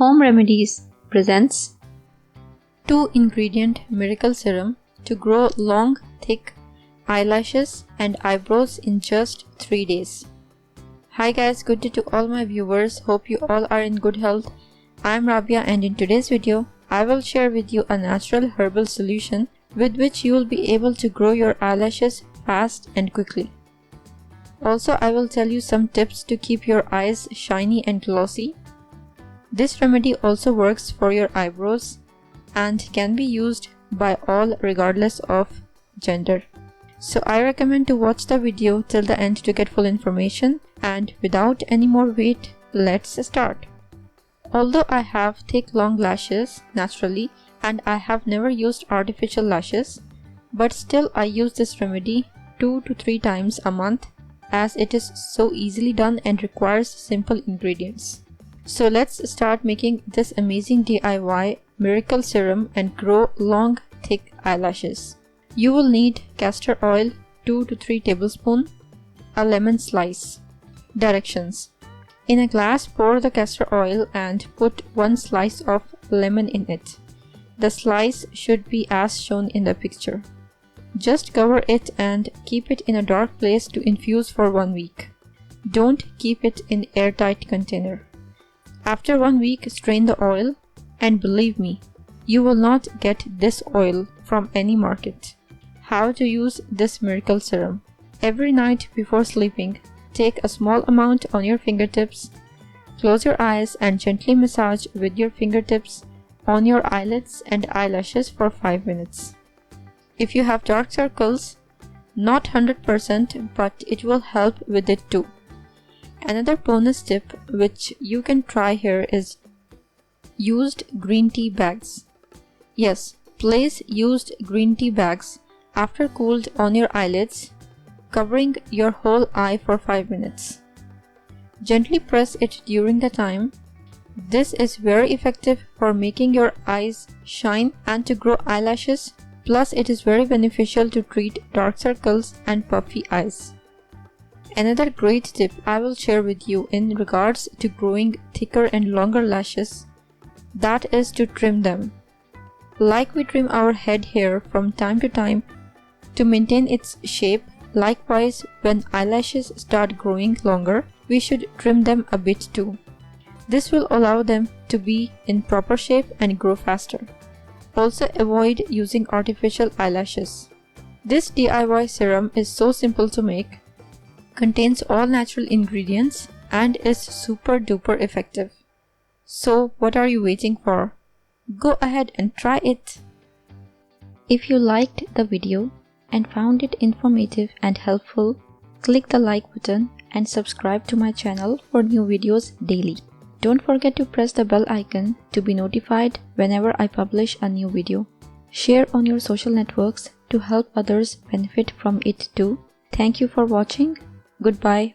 Home Remedies presents 2-ingredient miracle serum to grow long, thick eyelashes and eyebrows in just 3 days. Hi guys, good day to all my viewers. Hope you all are in good health. I am Rabia and in today's video, I will share with you a natural herbal solution with which you will be able to grow your eyelashes fast and quickly. Also, I will tell you some tips to keep your eyes shiny and glossy. This remedy also works for your eyebrows and can be used by all regardless of gender. So I recommend to watch the video till the end to get full information, and without any more wait, let's start. Although I have thick long lashes naturally and I have never used artificial lashes, but still I use this remedy 2 to 3 times a month as it is so easily done and requires simple ingredients. So let's start making this amazing DIY miracle serum and grow long thick eyelashes. You will need castor oil 2 to 3 tablespoons, a lemon slice. Directions: in a glass, pour the castor oil and put 1 slice of lemon in it. The slice should be as shown in the picture. Just cover it and keep it in a dark place to infuse for 1 week. Don't keep it in airtight container. After 1 week, strain the oil, and believe me, you will not get this oil from any market. How to use this miracle serum: every night before sleeping, take a small amount on your fingertips, close your eyes and gently massage with your fingertips on your eyelids and eyelashes for 5 minutes. If you have dark circles, not 100%, but it will help with it too. Another bonus tip which you can try here is used green tea bags. Yes, place used green tea bags after cooled on your eyelids, covering your whole eye for 5 minutes. Gently press it during the time. This is very effective for making your eyes shine and to grow eyelashes. Plus, it is very beneficial to treat dark circles and puffy eyes. Another great tip I will share with you in regards to growing thicker and longer lashes, that is to trim them. Like we trim our head hair from time to time to maintain its shape, likewise when eyelashes start growing longer, we should trim them a bit too. This will allow them to be in proper shape and grow faster. Also, avoid using artificial eyelashes. This DIY serum is so simple to make, contains all natural ingredients, and is super duper effective. So what are you waiting for? Go ahead and try it! If you liked the video and found it informative and helpful, click the like button and subscribe to my channel for new videos daily. Don't forget to press the bell icon to be notified whenever I publish a new video. Share on your social networks to help others benefit from it too. Thank you for watching. Goodbye.